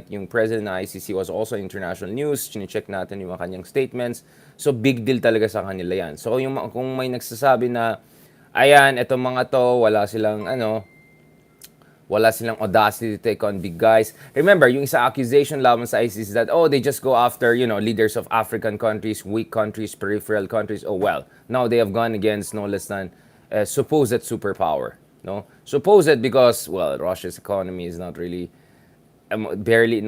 yung president ng ICC was also international news. Chine-check natin yung mga kanyang statements. So, big deal talaga sa kanila yan. So, kung may nagsasabi na, ayan, etong mga to, wala silang audacity to take on big guys. Remember, yung isa accusation laban sa ISIS is that, oh, they just go after, leaders of African countries, weak countries, peripheral countries. Oh, well, now they have gone against no less than supposed superpower. No? Supposed because, well, Russia's economy is not really, barely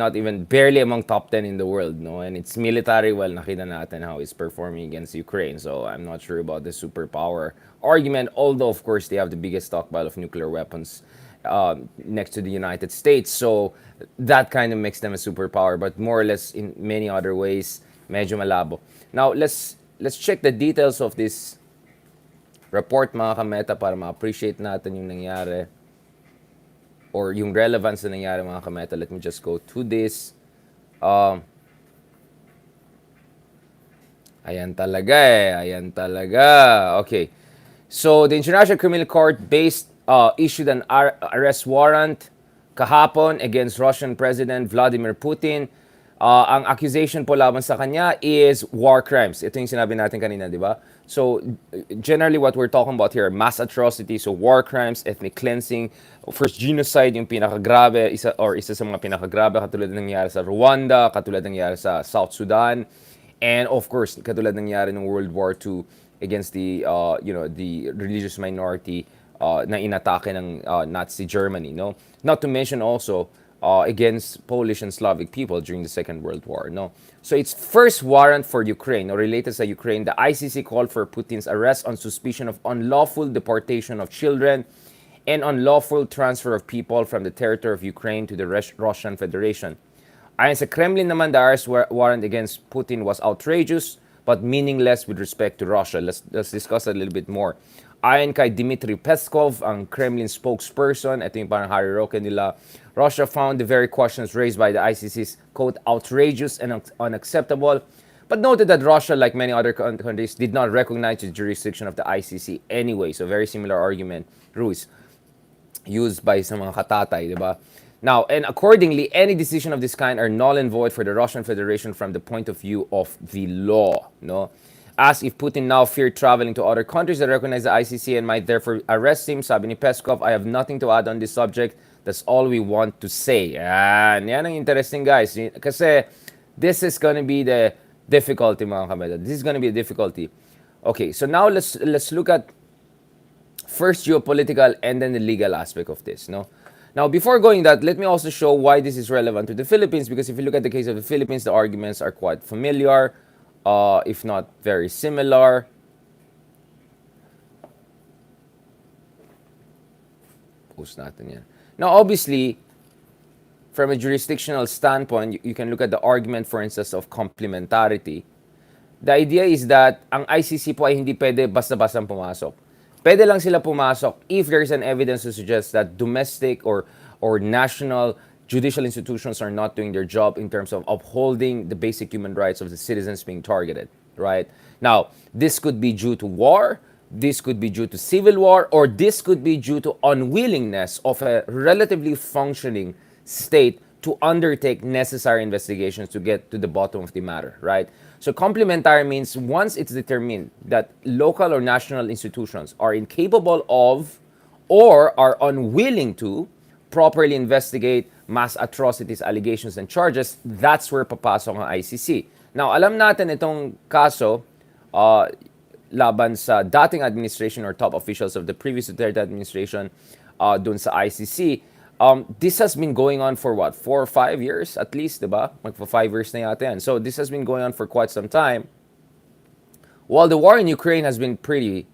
among top 10 in the world, no? And it's military, well, nakita natin how it's performing against Ukraine. So I'm not sure about the superpower argument, although, of course, they have the biggest stockpile of nuclear weapons next to the United States. So that kind of makes them a superpower, but more or less in many other ways, medyo malabo. Now, let's check the details of this report, mga kameta, para ma-appreciate natin yung nangyari or yung relevance na nangyari, mga kameta. Let me just go to this. Ayan talaga Ayan talaga. Okay. So, the International Criminal Court issued an arrest warrant kahapon against Russian President Vladimir Putin. Ang accusation po laban sa kanya is war crimes. Ito yung sinabi natin kanina, di ba? So, generally what we're talking about here, mass atrocities, so war crimes, ethnic cleansing, first genocide, yung pinakagrabe, isa sa mga pinakagrabe, katulad ng nangyari sa Rwanda, katulad ng nangyari sa South Sudan, and of course, katulad ng nangyari ng World War II against the religious minority na inatake ng Nazi Germany, no? Not to mention also against Polish and Slavic people during the Second World War, no? So its first warrant for Ukraine, no, related sa Ukraine, the ICC called for Putin's arrest on suspicion of unlawful deportation of children and unlawful transfer of people from the territory of Ukraine to the Russian Federation. Ayon sa Kremlin naman, the arrest warrant against Putin was outrageous but meaningless with respect to Russia. Let's discuss a little bit more. Ayon kay Dmitry Peskov, ang Kremlin spokesperson, ito yung parang hierarchy nila, Russia found the very questions raised by the ICC's, quote, outrageous and unacceptable, but noted that Russia, like many other countries, did not recognize the jurisdiction of the ICC anyway. So very similar argument, Ruiz, used by sa mga katatay, di ba? Now, and accordingly, any decision of this kind are null and void for the Russian Federation from the point of view of the law, no? As if Putin now feared traveling to other countries that recognize the ICC and might therefore arrest him, sabi ni Peskov, I have nothing to add on this subject. That's all we want to say. Yan ang interesting, guys. Kasi this is gonna be the difficulty, mga kameda. This is gonna be a difficulty. Okay, so now let's look at first geopolitical and then the legal aspect of this, no? Now, before going that, let me also show why this is relevant to the Philippines, because if you look at the case of the Philippines, the arguments are quite familiar, if not very similar. Post natin yan. Now, obviously, from a jurisdictional standpoint, you can look at the argument, for instance, of complementarity. The idea is that ang ICC po ay hindi pwede basta-basta pumasok. Pwede lang sila pumasok if there's an evidence to suggest that domestic or national judicial institutions are not doing their job in terms of upholding the basic human rights of the citizens being targeted, right? Now, this could be due to war, this could be due to civil war, or this could be due to unwillingness of a relatively functioning state to undertake necessary investigations to get to the bottom of the matter, right? So complementary means once it's determined that local or national institutions are incapable of or are unwilling to properly investigate mass atrocities, allegations, and charges, that's where papasok ang ICC. Now, alam natin itong kaso laban sa dating administration or top officials of the previous Duterte administration dun sa ICC. This has been going on for what? 4 or 5 years at least, diba? Magpa 5 years na yata yan. So this has been going on for quite some time. While the war in Ukraine has been pretty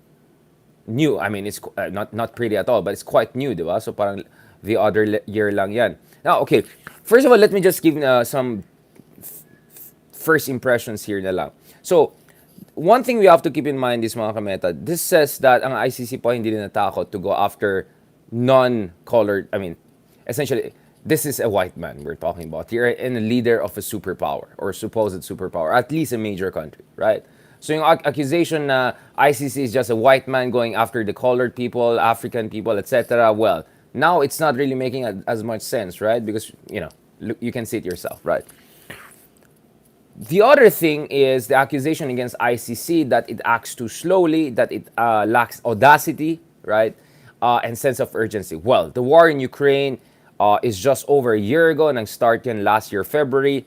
new. I mean, it's not pretty at all, but it's quite new, diba? So parang the other year lang yan. Now, okay. First of all, let me just give some first impressions here na lang. So, one thing we have to keep in mind is, mga kameta, this says that ang ICC po hindi rin natakot to go after non-colored, essentially, this is a white man we're talking about here and a leader of a superpower or supposed superpower, at least a major country, right? So yung accusation na ICC is just a white man going after the colored people, African people, etc. Well, now it's not really making as much sense, right? Because, Look, you can see it yourself, right? The other thing is the accusation against ICC that it acts too slowly, that it lacks audacity, right, and sense of urgency. Well, the war in Ukraine is just over a year ago, and start yan last year, February.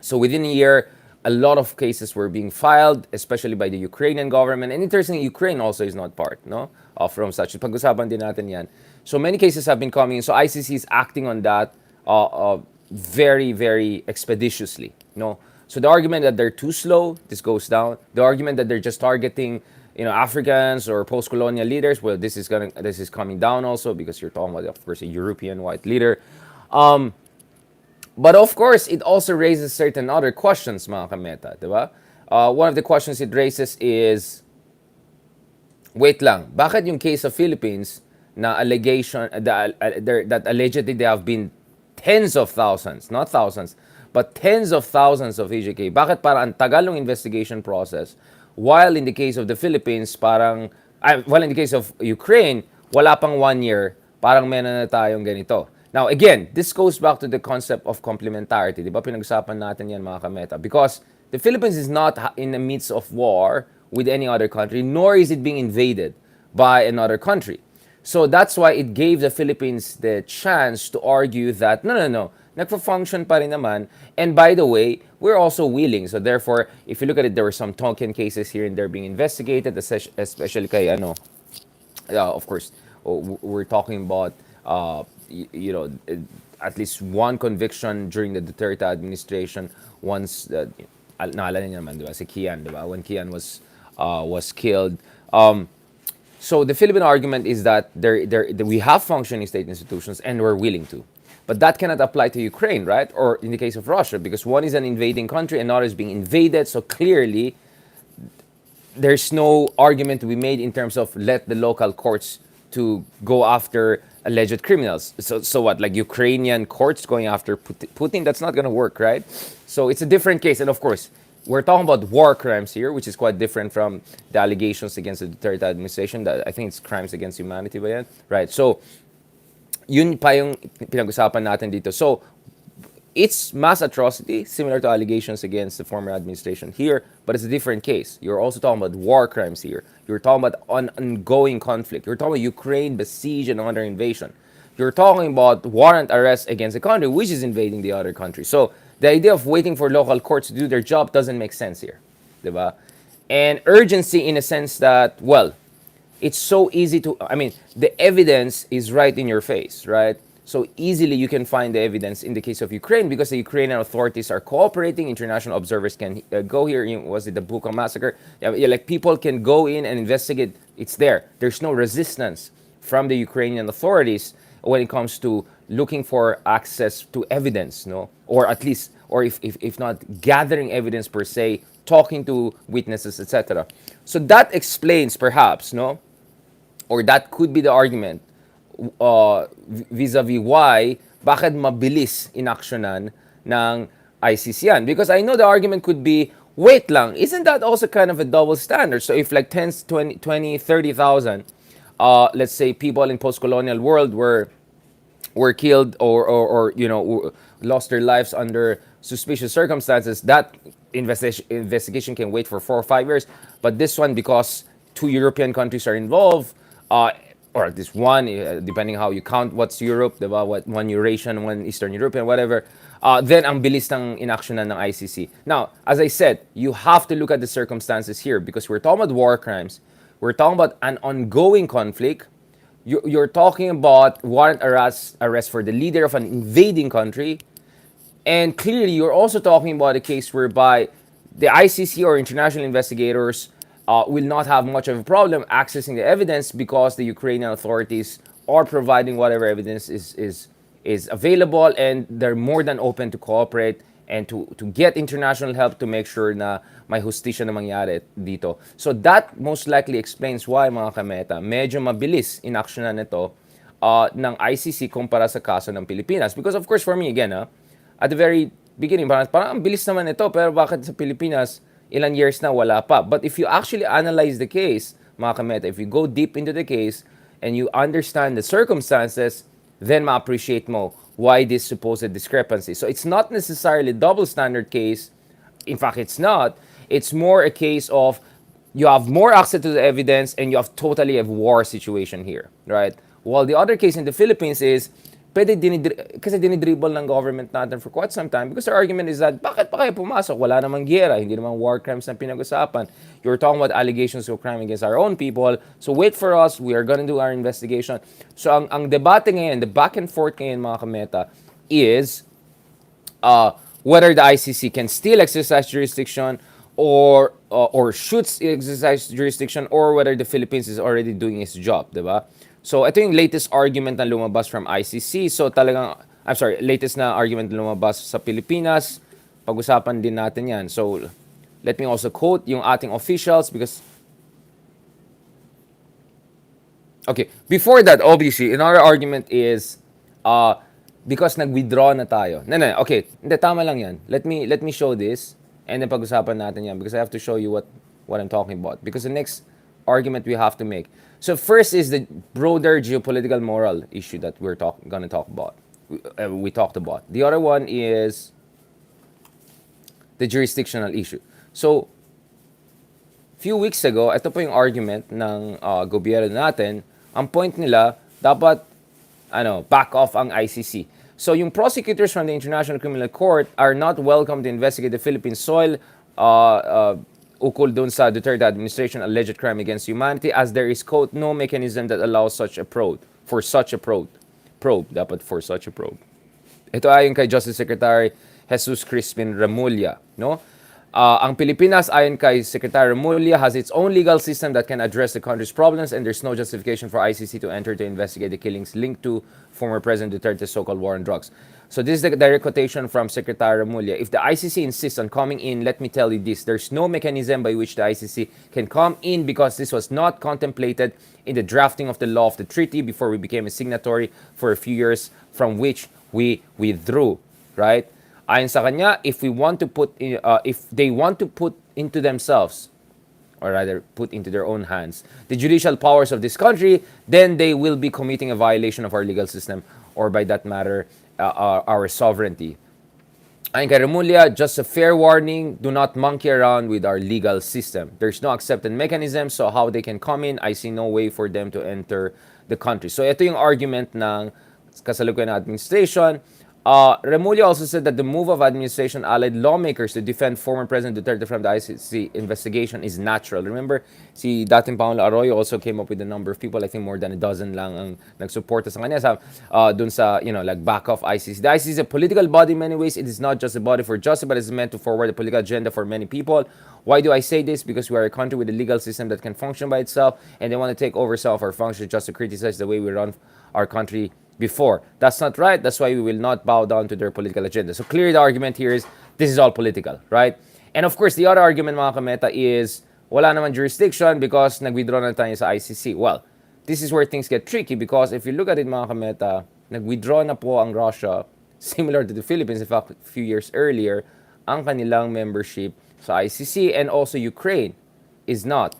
So within a year, a lot of cases were being filed, especially by the Ukrainian government. And interestingly, Ukraine also is not part, no, from such. Pag-usapan din natin yan. So many cases have been coming in. So ICC is acting on that very, very expeditiously, no. So the argument that they're too slow, this goes down. The argument that they're just targeting, Africans or post-colonial leaders, well, this is coming down also because you're talking about, of course, a European white leader. But of course, it also raises certain other questions, mga kameta, di ba? One of the questions it raises is, wait lang, bakit yung case of Philippines na allegation that allegedly there have been tens of thousands, not thousands, but tens of thousands of EJK, bakit para ang tagal ng investigation process, while in the case of the Philippines, while in the case of Ukraine, wala pang 1 year, parang meron na tayong ganito. Now, again, this goes back to the concept of complementarity. Di ba? Pinag-usapan natin yan, mga kameta. Because the Philippines is not in the midst of war with any other country, nor is it being invaded by another country. So that's why it gave the Philippines the chance to argue that, no, nagpa-function pa rin naman. And by the way, we're also willing. So therefore, if you look at it, there were some token cases here and there being investigated, especially kay, of course, we're talking about, at least one conviction during the Duterte administration. Once, naalala niyo naman, di ba? Si Kian, di ba? When Kian was killed. So the Philippine argument is that we have functioning state institutions and we're willing to. But that cannot apply to Ukraine, right? Or in the case of Russia, because one is an invading country and another is being invaded. So clearly, there's no argument to be made in terms of let the local courts to go after alleged criminals. So what, like Ukrainian courts going after Putin? That's not going to work, right? So it's a different case. And of course, we're talking about war crimes here, which is quite different from the allegations against the Duterte administration. That I think it's crimes against humanity ba yan? Right. So yun pa yung pinag-usapan natin dito. So it's mass atrocity, similar to allegations against the former administration here, but it's a different case. You're also talking about war crimes here. You're talking about ongoing conflict. You're talking about Ukraine besieged and under invasion. You're talking about warrant arrest against a country which is invading the other country. So the idea of waiting for local courts to do their job doesn't make sense here. Diba? And urgency in a sense that, well, it's so easy to, the evidence is right in your face, right? So easily you can find the evidence in the case of Ukraine because the Ukrainian authorities are cooperating. International observers can go here. Was it the Bucha massacre? Like people can go in and investigate. It's there. There's no resistance from the Ukrainian authorities when it comes to looking for access to evidence, no? Or at least, or if not gathering evidence per se, talking to witnesses, etc. So that explains perhaps, no? Or that could be the argument vis-a-vis why bakit mabilis inaksyonan ng ICC yan. Because I know the argument could be, wait lang, isn't that also kind of a double standard? So if like 10, 20, 30,000, let's say people in post-colonial world were killed or lost their lives under suspicious circumstances, that investigation can wait for 4 or 5 years. But this one, because 2 European countries are involved, or at least one, depending how you count what's Europe, diba? One Eurasian, one Eastern European, whatever, then ang bilis ng inaksyonan ng ICC. Now, as I said, you have to look at the circumstances here because we're talking about war crimes. We're talking about an ongoing conflict. You're talking about warrant arrest for the leader of an invading country. And clearly, you're also talking about a case whereby the ICC or international investigators will not have much of a problem accessing the evidence because the Ukrainian authorities are providing whatever evidence is available, and they're more than open to cooperate and to get international help to make sure na may hustisya na mangyari dito. So that most likely explains why, mga kameta, medyo mabilis inaksyonan nito ng ICC kumpara sa kaso ng Pilipinas. Because of course, for me, again, at the very beginning, parang ang bilis naman ito, pero bakit sa Pilipinas, ilang years na wala pa. But if you actually analyze the case, mga kameta, if you go deep into the case and you understand the circumstances, then ma-appreciate mo why this supposed discrepancy. So it's not necessarily double standard case. In fact, it's not. It's more a case of you have more access to the evidence and you have totally a war situation here, right? While the other case in the Philippines is, kasi dinidribble ng government natin for quite some time because their argument is that, bakit pa kayo pumasok? Wala namang giyera, hindi namang war crimes na pinag-usapan. You're talking about allegations of crime against our own people, so wait for us, we are gonna do our investigation. So ang debate ngayon, the back and forth ngayon mga kameta, is whether the ICC can still exercise jurisdiction or should exercise jurisdiction, or whether the Philippines is already doing its job, diba? So ito yung latest argument na lumabas from ICC. So talagang, I'm sorry, latest na argument na lumabas sa Pilipinas. Pag-usapan din natin yan. So let me also quote yung ating officials because okay, before that, obviously, another argument is because nag-withdraw na tayo. No, okay, hindi, tama lang yan. Let me show this and then pag-usapan natin yan because I have to show you what I'm talking about. Because the next argument we have to make. So first is the broader geopolitical moral issue that we're gonna talk about. We talked about. The other one is the jurisdictional issue. So, few weeks ago, ito po yung argument ng gobyerno natin. Ang point nila, dapat back off ang ICC. So yung prosecutors from the International Criminal Court are not welcome to investigate the Philippine soil ukol dun sa Duterte administration alleged crime against humanity, as there is, quote, no mechanism that allows such a probe. For such a probe. Dapat for such a probe. Ito ayon kay Justice Secretary Jesus Crispin Remulla, no? Ang Pilipinas, ayon kay Secretary Remulla, has its own legal system that can address the country's problems, and there's no justification for ICC to enter to investigate the killings linked to former President Duterte's so-called war on drugs. So this is the direct quotation from Secretary Remulla. If the ICC insists on coming in, let me tell you this. There's no mechanism by which the ICC can come in because this was not contemplated in the drafting of the law of the treaty before we became a signatory for a few years, from which we withdrew, right? Ayon sa kanya, if they want to put into themselves, or rather put into their own hands, the judicial powers of this country, then they will be committing a violation of our legal system, or by that matter, our sovereignty. Ayon kay Remulla, just a fair warning, do not monkey around with our legal system. There's no accepted mechanism, so how they can come in, I see no way for them to enter the country. So ito yung argument ng kasalukuyan administration. Remulla also said that the move of administration allied lawmakers to defend former President Duterte from the ICC investigation is natural. Remember, si dating Pangulo Arroyo also came up with a number of people, I think more than a dozen lang ang nagsuporta sa kanya dun sa, like back off ICC. The ICC is a political body in many ways. It is not just a body for justice, but it's meant to forward a political agenda for many people. Why do I say this? Because we are a country with a legal system that can function by itself, and they want to take over some of our functions just to criticize the way we run our country before. That's not right. That's why we will not bow down to their political agenda. So clearly the argument here is this is all political, right? And of course, the other argument, mga kameta, is wala naman jurisdiction because nag-withdraw na tayo sa ICC. Well, this is where things get tricky because if you look at it, mga kameta, nag-withdraw na po ang Russia, similar to the Philippines, in fact, a few years earlier, ang kanilang membership sa ICC, and also Ukraine is not.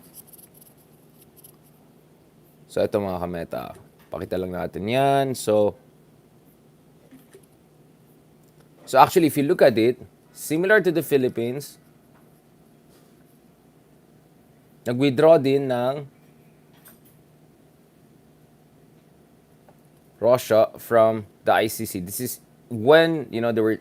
So ito, mga kameta, pakita lang natin yan. So actually, if you look at it, similar to the Philippines, nag-withdraw din ng Russia from the ICC. This is when, they were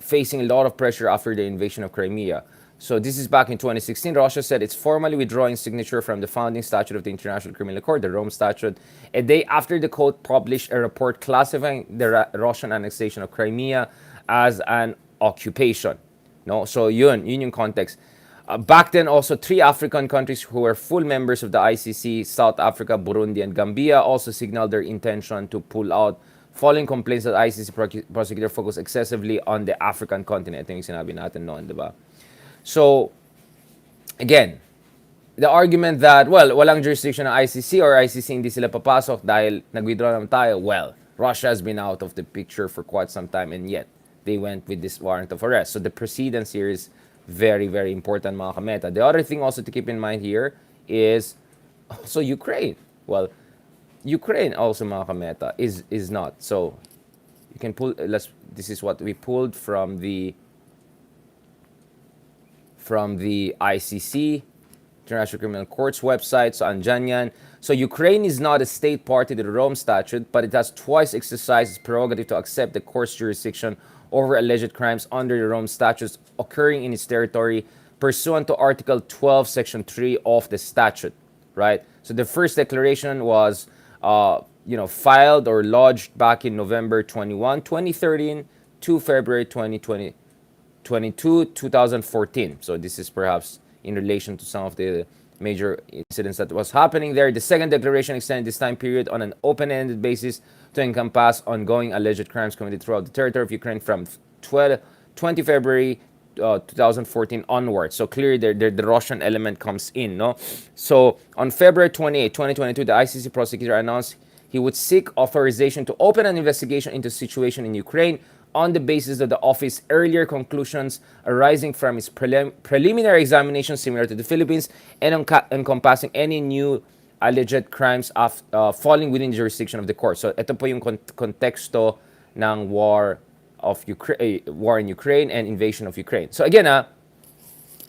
facing a lot of pressure after the invasion of Crimea. So this is back in 2016. Russia said it's formally withdrawing signature from the founding statute of the International Criminal Court, the Rome Statute, a day after the court published a report classifying the Russian annexation of Crimea as an occupation. No, so yun yung context. Back then, also 3 African countries who were full members of the ICC, South Africa, Burundi, and Gambia, also signaled their intention to pull out, following complaints that ICC prosecutor focused excessively on the African continent. Ito yung sinabi natin noon, diba? So, again, the argument that, well, walang jurisdiction ng ICC or ICC hindi sila papasok dahil nag-withdraw naman tayo, well, Russia has been out of the picture for quite some time, and yet they went with this warrant of arrest. So the precedence here is very, very important, mga kameta. The other thing also to keep in mind here is also Ukraine. Well, Ukraine also, mga kameta, is not. So You can pull. This is what we pulled from the ICC, International Criminal Court's website. So andyan yan. So Ukraine is not a state party to the Rome Statute, but it has twice exercised its prerogative to accept the court's jurisdiction over alleged crimes under the Rome Statutes occurring in its territory pursuant to Article 12, Section 3 of the statute, right? So the first declaration was, filed or lodged back in November 21, 2013 to February 2020, 2014. So this is perhaps in relation to some of the major incidents that was happening there. The second declaration extended this time period on an open-ended basis to encompass ongoing alleged crimes committed throughout the territory of Ukraine from 20 February 2014 onwards. So clearly the Russian element comes in, no? So on February 28, 2022, the ICC prosecutor announced he would seek authorization to open an investigation into the situation in Ukraine on the basis of the office's earlier conclusions arising from its preliminary examination similar to the Philippines and encompassing any new alleged crimes falling within the jurisdiction of the court. So ito po yung konteksto ng war in Ukraine and invasion of Ukraine. So again,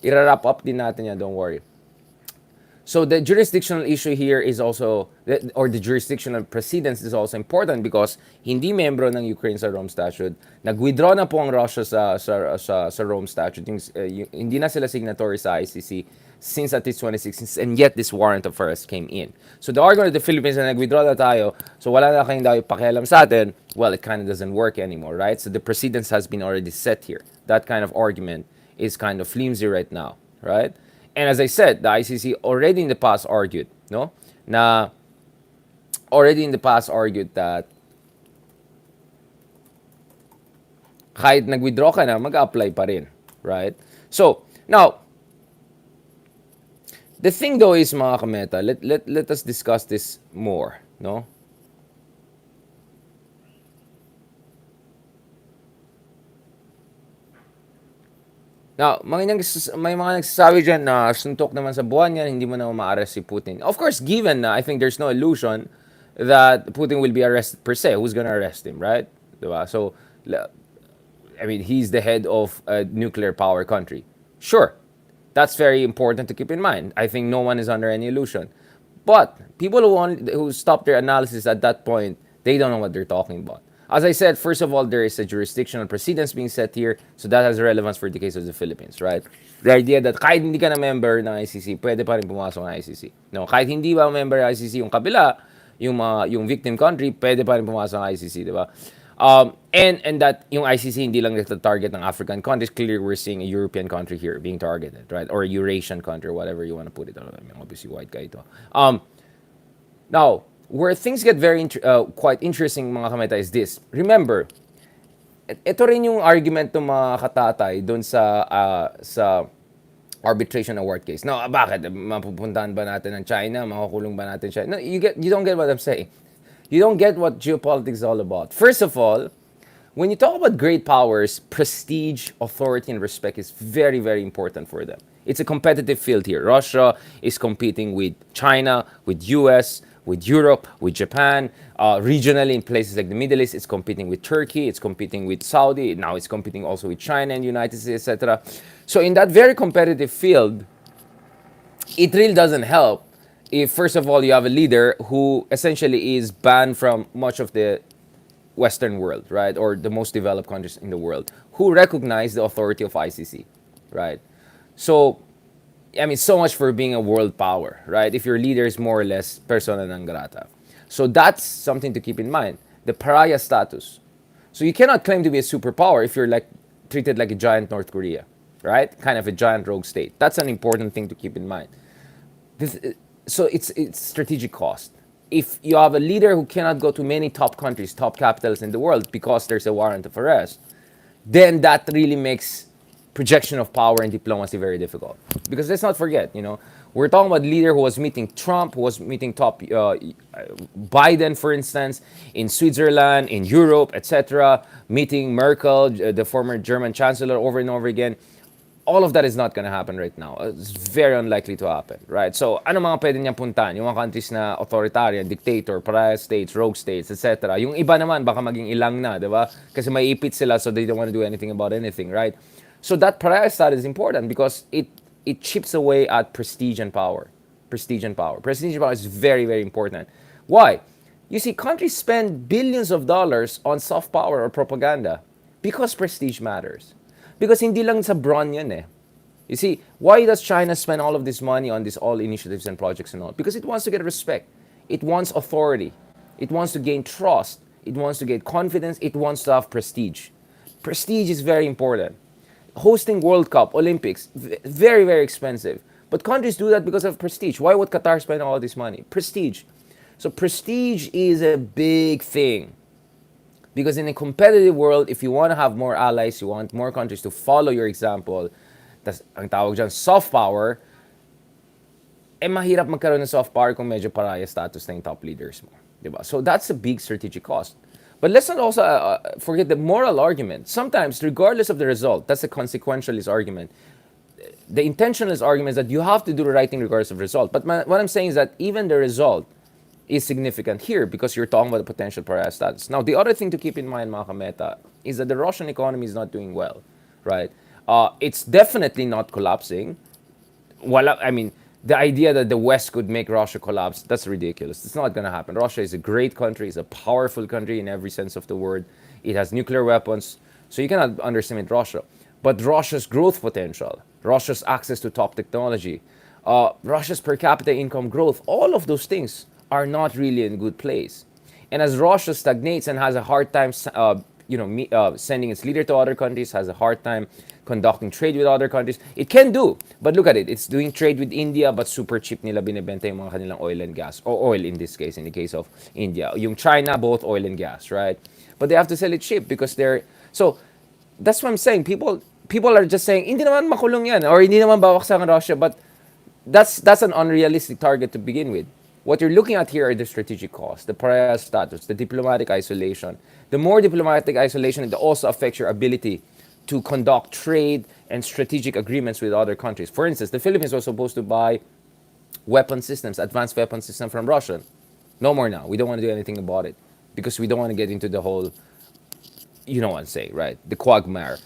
i-wrap up din natin yan, don't worry. So the jurisdictional issue here is also, or the jurisdictional precedence is also important because hindi membro ng Ukraine sa Rome Statute. Nag-withdraw na po ang Russia sa Rome Statute. Hindi na sila signatory sa ICC since at least 2016, and yet this warrant of arrest came in. So the argument of the Philippines na nag-withdraw na tayo, so wala na kayong daw pakialam sa atin, well, it kind of doesn't work anymore, right? So the precedence has been already set here. That kind of argument is kind of flimsy right now, right? And as I said, the ICC already in the past argued, no? Already in the past argued that kahit nag-withdraw ka na, mag-apply pa rin, right? So, now, the thing though is, mga kameta, let us discuss this more, no? Now, may mga nagsasabi dyan na suntok naman sa buwan yan, hindi mo na ma-arrest si Putin. Of course, given na I think there's no illusion that Putin will be arrested per se. Who's gonna arrest him, right? Diba? So, I mean, he's the head of a nuclear power country. Sure, that's very important to keep in mind. I think no one is under any illusion. But people who stop their analysis at that point, they don't know what they're talking about. As I said, first of all, there is a jurisdictional precedence being set here, so that has relevance for the case of the Philippines, right? The idea that kahit hindi ka na member ng ICC, pwede pa rin pumasok ng ICC. No, kahit hindi ba member ng ICC yung kabila, yung victim country, pwede pa rin pumasok ng ICC, di ba? And that yung ICC hindi lang nagta-target ng African countries. Clearly, we're seeing a European country here being targeted, right? Or a Eurasian country, or whatever you want to put it. Obviously, white guy ito. Now, where things get very quite interesting, mga kameta, is this. Remember, ito rin yung argument ng mga katatay doon sa arbitration award case. Now, bakit? Mapupuntahan ba natin ng China? Makukulong ba natin China? No, you don't get what I'm saying. You don't get what geopolitics is all about. First of all, when you talk about great powers, prestige, authority, and respect is very, very important for them. It's a competitive field here. Russia is competing with China, with US, with Europe, with Japan, regionally in places like the Middle East, it's competing with Turkey, it's competing with Saudi, now it's competing also with China and United States, etc. So in that very competitive field, it really doesn't help if, first of all, you have a leader who essentially is banned from much of the Western world, right, or the most developed countries in the world, who recognize the authority of ICC, right? So, I mean, so much for being a world power, right? If your leader is more or less persona non grata. So that's something to keep in mind. The pariah status. So you cannot claim to be a superpower if you're like treated like a giant North Korea, right? Kind of a giant rogue state. That's an important thing to keep in mind. So it's strategic cost. If you have a leader who cannot go to many top countries, top capitals in the world because there's a warrant of arrest, then that really makes projection of power and diplomacy very difficult. Because let's not forget, we're talking about a leader who was meeting Trump, who was meeting top Biden, for instance, in Switzerland, in Europe, etc., meeting Merkel, the former German chancellor, over and over again. all of that is not gonna happen right now. It's very unlikely to happen, right? So, ano mga pwede niyang puntahan? Yung mga countries na authoritarian, dictator, pariah states, rogue states, etc. Yung iba naman, baka maging ilang na, di ba? Kasi may ipit sila, so they don't want to do anything about anything, right? So that pariah status is important because it chips away at prestige and power. Prestige and power. Prestige and power is very, very important. Why? You see, countries spend billions of dollars on soft power or propaganda because prestige matters. Because hindi lang sa brawn yan eh. You see, why does China spend all of this money on these all initiatives and projects and all? Because it wants to get respect. It wants authority. It wants to gain trust. It wants to get confidence. It wants to have prestige. Prestige is very important. Hosting World Cup, Olympics, very, very expensive. But countries do that because of prestige. Why would Qatar spend all this money? Prestige. So prestige is a big thing. Because in a competitive world, if you want to have more allies, you want more countries to follow your example, tas ang tawag dyan, soft power, eh mahirap magkaroon ng soft power kung medyo pariah status na yung top leaders mo. Diba? So that's a big strategic cost. But let's not also forget the moral argument. Sometimes, regardless of the result, that's a consequentialist argument. The intentionalist argument is that you have to do the right thing regardless of result. But what I'm saying is that even the result is significant here because you're talking about the potential pariah status. Now, the other thing to keep in mind, mga kameta, is that the Russian economy is not doing well, right? It's definitely not collapsing. I mean, the idea that the West could make Russia collapse, that's ridiculous. It's not going to happen. Russia is a great country. It's a powerful country in every sense of the word. It has nuclear weapons. So you cannot underestimate Russia. But Russia's growth potential, Russia's access to top technology, Russia's per capita income growth, all of those things are not really in a good place. And as Russia stagnates and has a hard time, sending its leader to other countries, has a hard time conducting trade with other countries, it can do. But look at it. It's doing trade with India, but super cheap nila binibenta yung mga kanilang oil and gas. Or oil in this case, in the case of India. Yung China, both oil and gas, right? But they have to sell it cheap because they're... So, that's what I'm saying. People are just saying, hindi naman makulong yan, or hindi naman bawaksan ang Russia, but that's an unrealistic target to begin with. What you're looking at here are the strategic costs, the pariah status, the diplomatic isolation. The more diplomatic isolation, it also affects your ability to conduct trade and strategic agreements with other countries. For instance, the Philippines was supposed to buy weapon systems, advanced weapon systems from Russia. No more now. We don't want to do anything about it because we don't want to get into the whole, you know what I'm saying, right? The quagmire.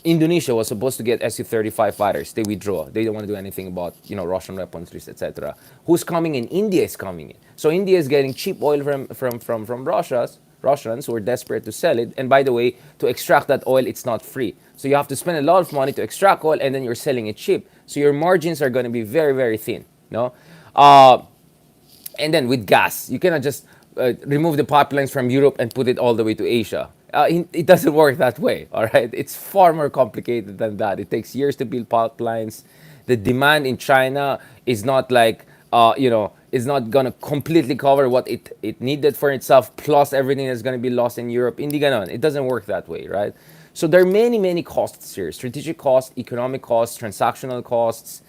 Indonesia was supposed to get Su-35 fighters. They withdraw. They don't want to do anything about, Russian weapons list, etc. Who's coming in? India is coming in. So India is getting cheap oil from Russians who are desperate to sell it. And by the way, to extract that oil, it's not free. So you have to spend a lot of money to extract oil, and then you're selling it cheap. So your margins are going to be very, very thin. No, and then with gas, you cannot just remove the pipelines from Europe and put it all the way to Asia. It doesn't work that way, all right? It's far more complicated than that. It takes years to build pipelines. The demand in China is not like, is not going to completely cover what it needed for itself, plus everything that's going to be lost in Europe. Hindi ganon. It doesn't work that way, right? So there are many, many costs here. Strategic costs, economic costs, transactional costs,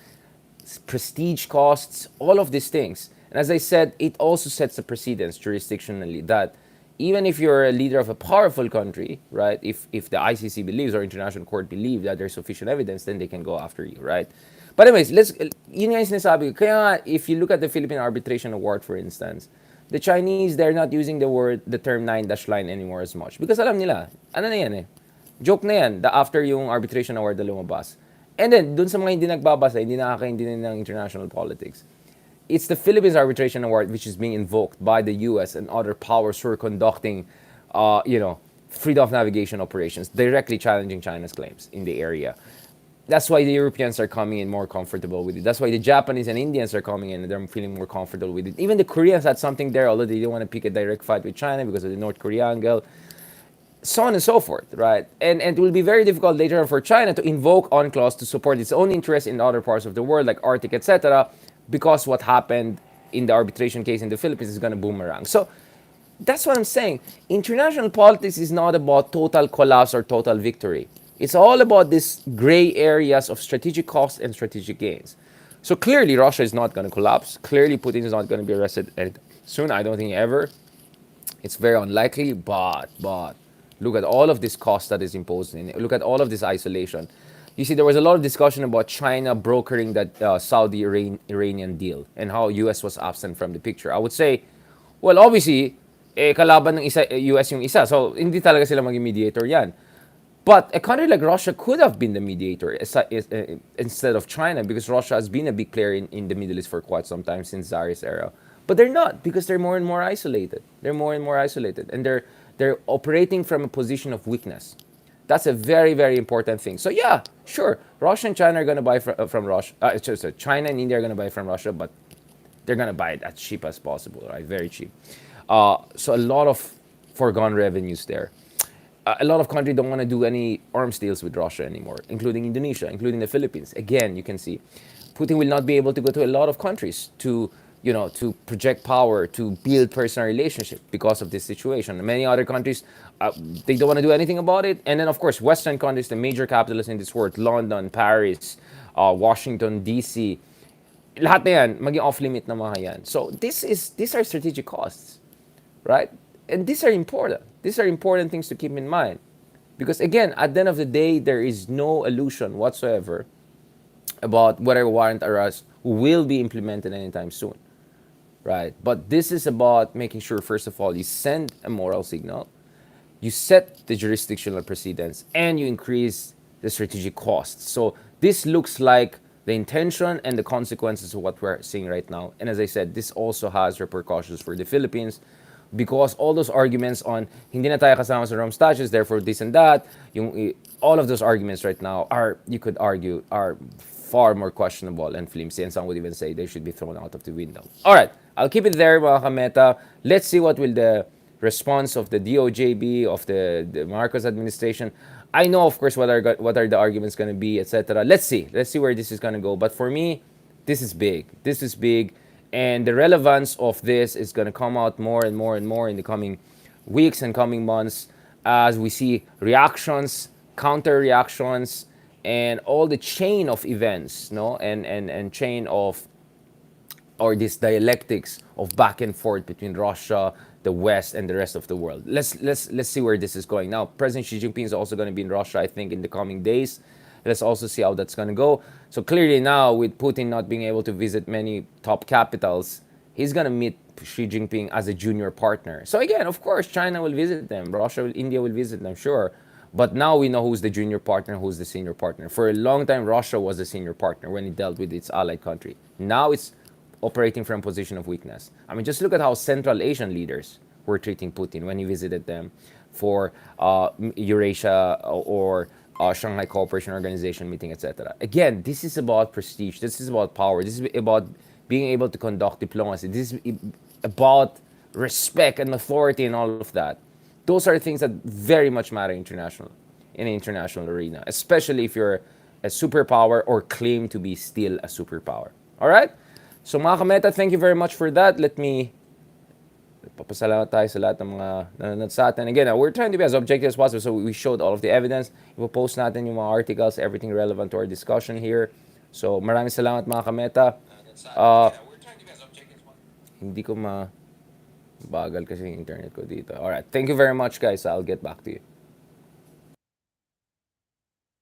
prestige costs, all of these things. And as I said, it also sets a precedence jurisdictionally that even if you're a leader of a powerful country, right, if the ICC believes or International Court believe that there's sufficient evidence, then they can go after you, right? But anyways, yun nga yung sinasabi ko. Kaya nga, if you look at the Philippine Arbitration Award, for instance, the Chinese, they're not using the term 9-line anymore as much. Because alam nila, ano na yan eh, joke na yan, after yung Arbitration Award na lumabas. And then, dun sa mga hindi nagbabasa, hindi nakakaintindi ng international politics, it's the Philippines Arbitration Award which is being invoked by the U.S. and other powers who are conducting, freedom of navigation operations, directly challenging China's claims in the area. That's why the Europeans are coming in more comfortable with it. That's why the Japanese and Indians are coming in and they're feeling more comfortable with it. Even the Koreans had something there, although they didn't want to pick a direct fight with China because of the North Korea angle. So on and so forth, right? And it will be very difficult later on for China to invoke UNCLOS to support its own interests in other parts of the world, like Arctic, etc., because what happened in the arbitration case in the Philippines is going to boomerang. So that's what I'm saying. International politics is not about total collapse or total victory. It's all about these gray areas of strategic costs and strategic gains. So clearly, Russia is not going to collapse. Clearly, Putin is not going to be arrested soon. I don't think ever. It's very unlikely, but look at all of this cost that is imposed in it. Look at all of this isolation. you see, there was a lot of discussion about China brokering that Saudi Iranian deal and how US was absent from the picture. I would say, well, obviously, kalaban ng US yung isa. So, hindi talaga sila maging mediator yan. But a country like Russia could have been the mediator instead of China, because Russia has been a big player in the Middle East for quite some time, since Tsarist era. But they're not, because they're more and more isolated. They're more and more isolated. And they're operating from a position of weakness. That's a very, very important thing. So yeah, sure, Russia and China are going to buy from Russia. It's just China and India are going to buy from Russia, but they're going to buy it as cheap as possible, right? Very cheap. So a lot of foregone revenues there. A lot of countries don't want to do any arms deals with Russia anymore, including Indonesia, including the Philippines. Again, you can see Putin will not be able to go to a lot of countries to, to project power, to build personal relationship because of this situation. Many other countries, they don't want to do anything about it. And then, of course, Western countries, the major capitals in this world, London, Paris, Washington, D.C., lahat na yan, maging off-limit na mga yan. So these are strategic costs, right? And these are important. These are important things to keep in mind. Because again, at the end of the day, there is no illusion whatsoever about whether warrant arrest will be implemented anytime soon, right? But this is about making sure, first of all, you send a moral signal, you set the jurisdictional precedents, and you increase the strategic costs. So this looks like the intention and the consequences of what we're seeing right now. And as I said, this also has repercussions for the Philippines, because all those arguments on hindi na tayo kasama sa Rome Statutes, therefore this and that, all of those arguments right now are, you could argue, are far more questionable and flimsy, and some would even say they should be thrown out of the window. All right, I'll keep it there, mga kameta. Let's see what will the response of the DOJ be, of the Marcos administration. I know, of course, what are the arguments going to be, etc. Let's see where this is going to go. But for me, this is big. This is big. And the relevance of this is going to come out more and more and more in the coming weeks and coming months, as we see reactions, counter reactions, and all the chain of events, no, and chain of, or this dialectics of back and forth between Russia, the West, and the rest of the world. Let's see where this is going. Now, President Xi Jinping is also going to be in Russia, I think, in the coming days. Let's also see how that's going to go. So clearly now, with Putin not being able to visit many top capitals, he's going to meet Xi Jinping as a junior partner. So again, of course, China will visit them. Russia, India will visit them, sure. But now we know who's the junior partner, who's the senior partner. For a long time, Russia was the senior partner when it dealt with its allied country. Now it's operating from a position of weakness. I mean, just look at how Central Asian leaders were treating Putin when he visited them for Eurasia or Shanghai Cooperation Organization meeting, etc. Again, this is about prestige. This is about power. This is about being able to conduct diplomacy. This is about respect and authority and all of that. Those are things that very much matter in the international arena, especially if you're a superpower or claim to be still a superpower. All right? So mga kameta, thank you very much for that. Let me papasalamat tayo sa lahat ng mga nanonood sa atin. Again, we're trying to be as objective as possible, so we showed all of the evidence. Ipo-post natin yung mga articles, everything relevant to our discussion here. So maraming salamat mga kameta. Hindi ko bagal kasi yung internet ko dito. Alright, thank you very much guys. I'll get back to you.